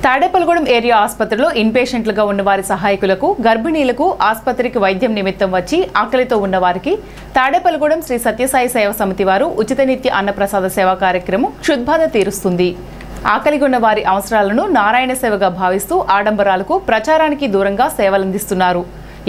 Tadepalligudem area ఆసుపత్రిలో ఇన్పేషెంట్లుగా ఉన్న వారి సహాయకులకు, గర్భిణీలకు ఆసుపత్రికి వైద్యం నిమిత్తం వచ్చి ఆకలితో ఉన్నవారికి తాడేపల్లిగూడెం శ్రీ సత్యసాయి సేవా సమితి వారు ఉచిత నిత్య అన్నప్రసాద సేవా కార్యక్రమం క్షుద్బాధ తీరుస్తుంది. ఆకలిగొన్న వారి అవసరాలను నారాయణ సేవగా భావిస్తూ ఆడంబరాలకు, ప్రచారానికి దూరంగా సేవలందిస్తున్నారు.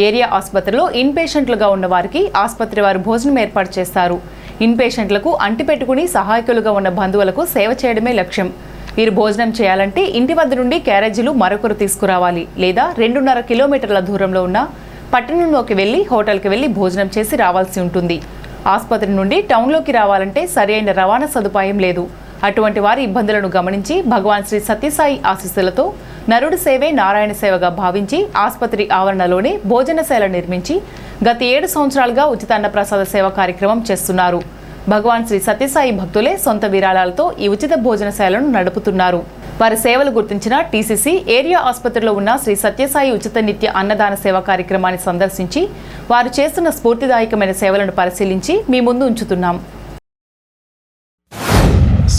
ఏరియా ఆసుపత్రిలో ఇన్పేషెంట్లుగా ఉన్న వారికి ఆసుపత్రి వారు భోజనం ఏర్పాటు చేస్తారు. ఇన్పేషెంట్లకు అంటిపెట్టుకుని సహాయకులుగా ఉన్న బంధువులకు సేవ చేయడమే లక్ష్యం. వీరు భోజనం చేయాలంటే ఇంటి వద్ద నుండి క్యారేజీలు మరొకరు తీసుకురావాలి, లేదా 2.5 కిలోమీటర్ల దూరంలో ఉన్న పట్టణంలోకి వెళ్లి హోటల్కి వెళ్లి భోజనం చేసి రావాల్సి ఉంటుంది. ఆసుపత్రి నుండి టౌన్లోకి రావాలంటే సరైన రవాణా సదుపాయం లేదు. అటువంటి వారి ఇబ్బందులను గమనించి భగవాన్ శ్రీ సత్యసాయి ఆశీస్సులతో నరుడు సేవే నారాయణ సేవగా భావించి ఆసుపత్రి ఆవరణలోనే భోజనశాల నిర్మించి గత 7 సంవత్సరాలుగా ఉచిత అన్నప్రసాద సేవ కార్యక్రమం చేస్తున్నారు. భగవాన్ శ్రీ సత్యసాయి భక్తులే సొంత విరాళాలతో ఈ ఉచిత భోజనశాలను నడుపుతున్నారు. వారి సేవలు గుర్తించిన టీసీసీ ఏరియా ఆసుపత్రిలో ఉన్న శ్రీ సత్యసాయి ఉచిత నిత్య అన్నదాన సేవా కార్యక్రమాన్ని సందర్శించి వారు చేస్తున్న స్ఫూర్తిదాయకమైన సేవలను పరిశీలించి మీ ముందు ఉంచుతున్నాం.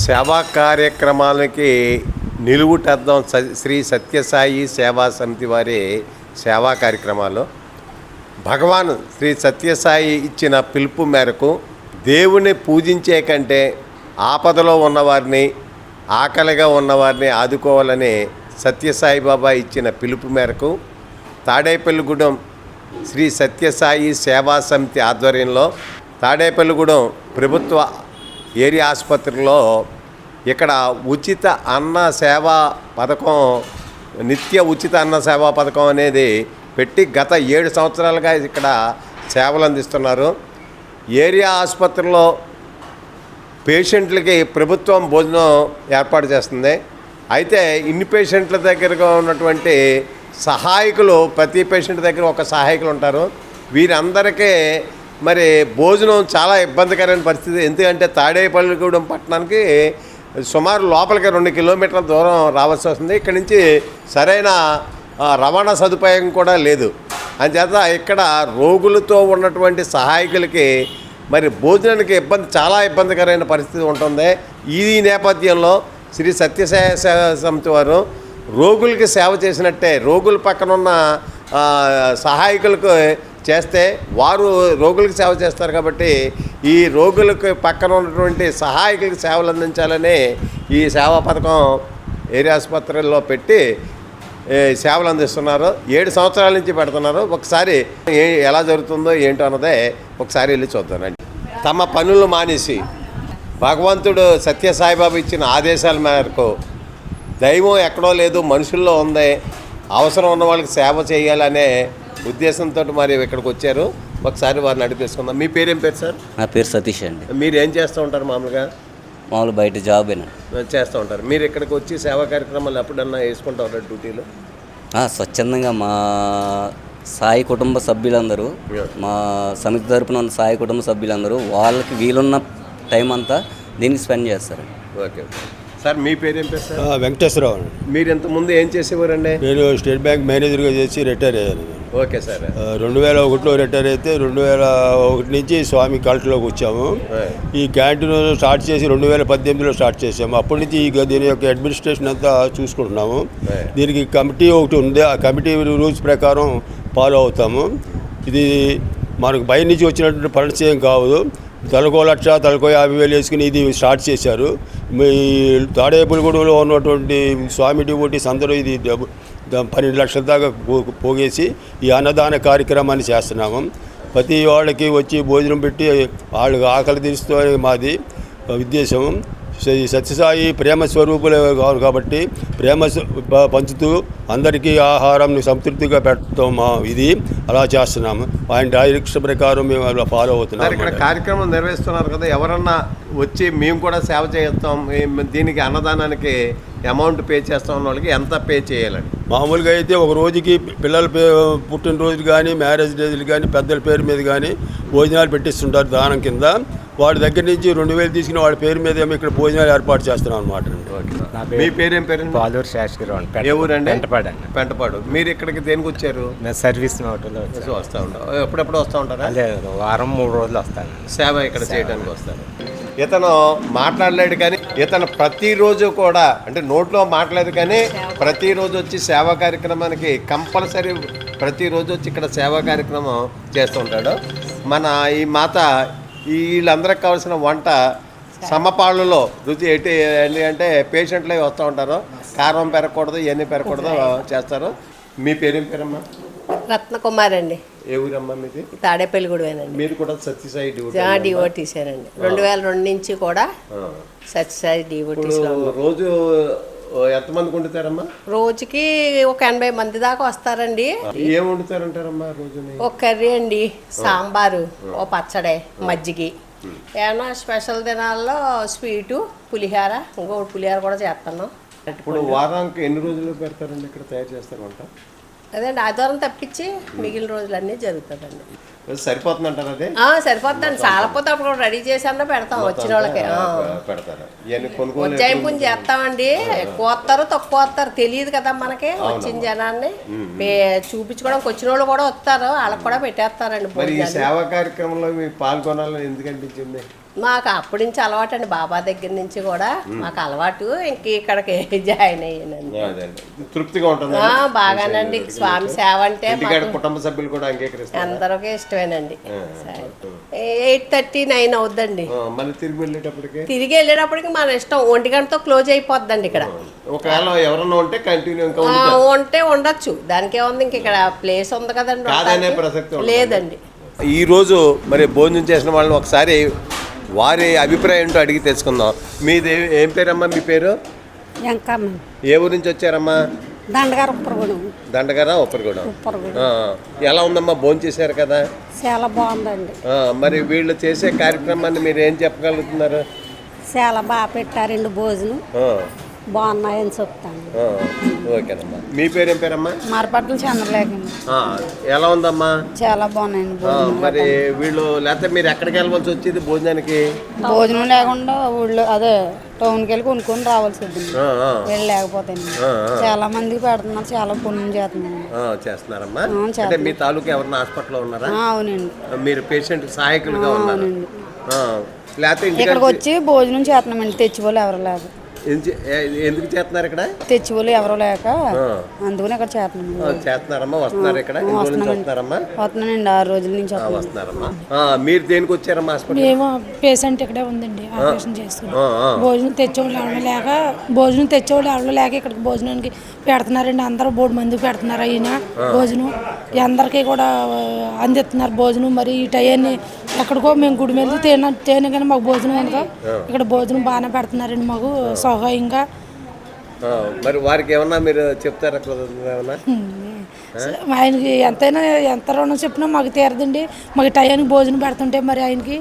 సేవా కార్యక్రమాలకి నిలువుటద్దం శ్రీ సత్యసాయి సేవా సమితి వారి సేవా కార్యక్రమాలు భగవాన్ శ్రీ సత్యసాయి ఇచ్చిన పిలుపు మేరకు దేవుని పూజించే కంటే ఆపదలో ఉన్నవారిని, ఆకలిగా ఉన్నవారిని ఆదుకోవాలని సత్యసాయి బాబా ఇచ్చిన పిలుపు మేరకు తాడేపల్లిగూడెం శ్రీ సత్యసాయి సేవా సమితి ఆధ్వర్యంలో తాడేపల్లిగూడెం ప్రభుత్వ ఏరియా ఆసుపత్రిలో ఇక్కడ ఉచిత అన్న సేవా పథకం, నిత్య ఉచిత అన్న సేవా పథకం అనేది పెట్టి గత 7 సంవత్సరాలుగా ఇక్కడ సేవలు అందిస్తున్నారు. ఏరియా ఆసుపత్రిలో పేషెంట్లకి ప్రభుత్వం భోజనం ఏర్పాటు చేస్తుంది. అయితే ఇన్ని పేషెంట్ల దగ్గరగా ఉన్నటువంటి సహాయకులు, ప్రతి పేషెంట్ దగ్గర ఒక సహాయకులు ఉంటారు. వీరందరికీ మరి భోజనం చాలా ఇబ్బందికరమైన పరిస్థితి. ఎందుకంటే తాడేపల్లిగూడెం పట్టణానికి సుమారు లోపలికి 2 కిలోమీటర్ల దూరం రావాల్సి వస్తుంది. ఇక్కడి నుంచి సరైన రవాణా సదుపాయం కూడా లేదు. అంచేత ఇక్కడ రోగులతో ఉన్నటువంటి సహాయకులకి మరి భోజనానికి చాలా ఇబ్బందికరమైన పరిస్థితి ఉంటుంది. ఈ నేపథ్యంలో శ్రీ సత్యసాయి సేవా సమితి వారు రోగులకి సేవ చేసినట్టే రోగుల పక్కన ఉన్న సహాయకులకు చేస్తే వారు రోగులకు సేవ చేస్తారు. కాబట్టి ఈ రోగులకు పక్కన ఉన్నటువంటి సహాయకులకు సేవలు అందించాలని ఈ సేవా పథకం ఏరియా ఆసుపత్రిలో పెట్టి సేవలు అందిస్తున్నారు. 7 సంవత్సరాల నుంచి పెడుతున్నారు. ఒకసారి ఎలా జరుగుతుందో ఏంటో అన్నదే ఒకసారి వెళ్ళి చూద్దానండి. తమ పనులు మానేసి భగవంతుడు సత్యసాయిబాబు ఇచ్చిన ఆదేశాల మేరకు దైవం ఎక్కడో లేదు, మనుషుల్లో ఉంది, అవసరం ఉన్న వాళ్ళకి సేవ చేయాలనే ఉద్దేశంతో మరి ఇక్కడికి వచ్చారు. ఒకసారి వారిని నడిపిస్తున్నాం. మీ పేరేం పేరు సార్? నా పేరు సతీష్ అండి. మీరు ఏం చేస్తూ ఉంటారు? మామూలుగా బయట జాబ్ చేస్తూ ఉంటారు. మీరు ఇక్కడికి వచ్చి సేవా కార్యక్రమాలు ఎప్పుడన్నా వేసుకుంటూ ఉంటారు డ్యూటీలు? స్వచ్ఛందంగా మా సాయి కుటుంబ సభ్యులందరూ, మా సమితి తరపున ఉన్న సాయి కుటుంబ సభ్యులందరూ వాళ్ళకి వీలున్న టైం అంతా దీనికి స్పెండ్ చేస్తారు. ఓకే సార్, మీ పేరేం పేరు సార్? వెంకటేశ్వరరావు. మీరు ఇంతకుముందు ఏం చేసేవారండి? నేను స్టేట్ బ్యాంక్ మేనేజర్గా చేసి రిటైర్ అయ్యాను. Okay sir. 2001లో రిటైర్ అయితే 2001 నుంచి స్వామి కల్ట్లోకి వచ్చాము. ఈ క్యాంటీన్ స్టార్ట్ చేసి 2018లో స్టార్ట్ చేసాము. అప్పటి నుంచి దీని యొక్క అడ్మినిస్ట్రేషన్ అంతా చూసుకుంటున్నాము. దీనికి కమిటీ ఒకటి ఉంది. ఆ కమిటీ రూల్స్ ప్రకారం ఫాలో అవుతాము. ఇది మనకు బయట నుంచి వచ్చినటువంటి ఫండ్స్ ఏం కాదు. తలకో 1,00,000 తలకో 50,000 వేసుకుని ఇది స్టార్ట్ చేశారు. ఈ తాడేపల్లిగూడెంలో ఉన్నటువంటి స్వామి డివోటీస్ అందరూ ఇది 12 లక్షల దాకా పోగేసి ఈ అన్నదాన కార్యక్రమాన్ని చేస్తున్నాము. ప్రతి వాళ్ళకి వచ్చి భోజనం పెట్టి వాళ్ళకి ఆకలి తీరుస్తూ మాది ఉద్దేశం. సత్యసాయి ప్రేమ స్వరూపులే కాబట్టి ప్రేమ పంచుతూ అందరికీ ఆహారం సంతృప్తిగా పెట్టడం మా ఇది అలా చేస్తున్నాము. ఆయన డైరెక్షన్ ప్రకారం మేము అలా ఫాలో అవుతున్నాం. ఇక్కడ కార్యక్రమం నిర్వహిస్తున్నారు కదా, ఎవరన్నా వచ్చి మేము కూడా సేవ చేస్తాం, దీనికి అన్నదానానికి అమౌంట్ పే చేస్తాం అన్న వాళ్ళకి ఎంత పే చేయాలండి? మామూలుగా అయితే ఒక రోజుకి పిల్లల పుట్టినరోజులు కానీ, మ్యారేజ్ డేలు కానీ, పెద్దల పేరు మీద కానీ భోజనాలు పెట్టిస్తుంటారు దానం కింద. వాడి దగ్గర నుంచి 2000 తీసుకుని వాడి పేరు మీద ఏమో ఇక్కడ భోజనాలు ఏర్పాటు చేస్తున్నాం అనమాట అండి. నా మీ పేరు పేరేం పేరు? పాలూరు శాస్త్రి ఏ ఊరండి? పెంటపాడు అండి. పెంటపాడు. మీరు ఇక్కడికి దేనికి వచ్చారు? నేను సర్వీస్ నోట్లో వచ్చాను. వస్తూ ఉంటాం. ఎప్పుడెప్పుడు వస్తూ ఉంటారా? అదే వారం 3 రోజులు వస్తాను. సేవ ఇక్కడ చేయడానికి వస్తారు. ఇతను మాట్లాడలేడు కానీ ఇతను ప్రతిరోజు కూడా అంటే నోట్లో మాట్లాడలేదు కానీ ప్రతిరోజు వచ్చి సేవా కార్యక్రమానికి కంపల్సరీ ప్రతిరోజు వచ్చి ఇక్కడ సేవా కార్యక్రమం చేస్తూ ఉంటాడు. మన ఈ మాత వీళ్ళందరికి కావాల్సిన వంట సమపాళ్ళలో రుచి ఏంటి అంటే పేషెంట్లు వస్తూ ఉంటారు, కారం పెరగకూడదు ఇవన్నీ పెరగకూడదు చేస్తారు. మీ పేరేం పేరమ్మా? రత్నకుమార్ అండి. ఏ ఊరమ్మా మీది? తాడేపల్లిగూడేనండి. మీరు కూడా సత్యసాయి డివోటీసేనండి. 2002 నుంచి కూడా సత్యసాయి డివోటీస్లో ఉన్నాం. రోజు ఎంతమందికి వండుతారమ్మా? రోజుకి ఒక 80 మంది దాకా వస్తారండి. ఏం వండుతారంటారమ్మా రోజుని? ఒక కర్రీ అండి, సాంబారు, ఓ పచ్చడి, మజ్జిగి. ఏమన్నా స్పెషల్ దినాల్లో స్వీటు, పులిహార, ఇంకొకటి పులిహార కూడా చేస్తున్నాం. ఇప్పుడు వారానికి ఎన్ని రోజులు పెడతారండి ఇక్కడ తయారు చేస్తారు వంట? అదేండి ఆదివారం తప్పించి మిగిలిన రోజులన్నీ జరుగుతుందండి. సరిపోతుందంటారు అదే? సరిపోతుందండి. చాలపోతే అప్పుడు రెడీ చేసామన్నా పెడతాం వచ్చిన వాళ్ళకి. పెడతారు. ఇవన్నీ కొనుక్కోవాలి. ఉజ్జాయింపుని చేస్తామండి. ఎక్కువ వస్తారు తక్కువ వస్తారు తెలియదు కదా మనకి. వచ్చిన జనాన్ని చూపించుకోవడానికి వచ్చిన వాళ్ళు కూడా వస్తారు, వాళ్ళకి కూడా పెట్టేస్తారండి. మరి ఈ సేవా కార్యక్రమంలో మీ పాల్గొనాలని ఎందుకు అనిపించింది? మాకు అప్పటి నుంచి అలవాటు అండి, బాబా దగ్గర నుంచి కూడా మాకు అలవాటు. ఇంక ఇక్కడికి జాయిన్ అయ్యానండి. తృప్తిగా ఉంటుంది. బాగానండి. స్వామి సేవ అంటే కుటుంబ సభ్యులు కూడా అంగీకరిస్తారు. అందరికీ ఇష్టమేనండి. 8:39 అవుద్దండి. మళ్ళీ తిరిగి వెళ్ళేటప్పటికి మన ఇష్టం. 1 గంటతో క్లోజ్ అయిపోద్దండి ఇక్కడ. ఒకవేళ ఎవరన్నా ఉంటే కంటిన్యూ ఉంటే ఉండొచ్చు, దానికి ఏముంది. ఇంక ఇక్కడ ప్లేస్ ఉంది కదండి. లేదండి. ఈరోజు మరి భోజనం చేసిన వాళ్ళని ఒకసారి వారి అభిప్రాయం ఏంటో అడిగి తెలుసుకుందాం. మీది ఏం పేరమ్మా? మీ పేరు? ఎంకమ్మ. ఏ ఊరి నుంచి వచ్చారమ్మా? దండగార ఉప్పరగూడెం. దండగారా ఉప్పరగూడెం. ఎలా ఉందమ్మా? భోజనం చేశారు కదా? చాలా బాగుందండి. మరి వీళ్ళు చేసే కార్యక్రమాన్ని మీరు ఏం చెప్పగలుగుతున్నారు? చాలా బాగా పెట్టారండి, భోజనం బాగున్నాయని చెప్తాను. ఓకేనమ్మా. మీ పేరేం పేరమ్మా? మరపట్ల చంద్రలేఖ. ఎలా ఉందమ్మా? చాలా బాగున్నాయండి. మరి వీళ్ళు లేకపోతే మీరు ఎక్కడికి వెళ్ళవలసి వచ్చింది భోజనానికి? భోజనం లేకుండా ఊళ్ళో అదే టౌన్కి వెళ్ళి కొనుక్కొని రావాల్సి వచ్చింది. వీళ్ళు లేకపోతే చాలా మందికి పెడుతున్నారు, చాలా పుణ్యం చేస్తున్నారమ్మా. అంటే మీ తాలూకా ఎవరన్నా హాస్పిటల్లో ఉన్నారా? అవునండి. మీరు పేషెంట్ సహాయకులుగా ఉన్నారు. లేకపోతే ఇక్కడికి వచ్చి భోజనం చేస్తున్నామండి, తెచ్చిపోలే ఎవరు లేక. ఎందుకు చేస్తున్నారు ఇక్కడ? తెచ్చిపోలే ఎవరు లేక అందుకని ఇక్కడ చేస్తున్నారమ్మా. వస్తున్నారు ఇక్కడ? వస్తున్నారమ్మా. వస్తున్నానండి, 6 రోజుల నుంచి వస్తున్నారమ్మా. మీరు దేనికి వచ్చారమ్మా హాస్పిటల్? మేము పేషెంట్ ఇక్కడే ఉందండి, ఆపరేషన్ చేసుకున్నాం. భోజనం తెచ్చేవాళ్ళు ఎవరు లేక ఇక్కడికి భోజనానికి పెడుతున్నారండి. అందరూ 3 మందికి పెడుతున్నారు. అయినా భోజనం అందరికీ కూడా అందిస్తున్నారు భోజనం. మరి ఈ టయాన్ని ఎక్కడికో మేము గుడి మీద తేనె కానీ మాకు భోజనం ఎందుకో ఇక్కడ భోజనం బాగానే పెడుతున్నారండి మాకు సహాయంగా. మరి వారికి ఏమన్నా మీరు చెప్తారా? ఆయనకి ఎంత రుణం చెప్పినా మాకు తీరదండి. మాకు టయానికి భోజనం పెడుతుంటే మరి ఆయనకి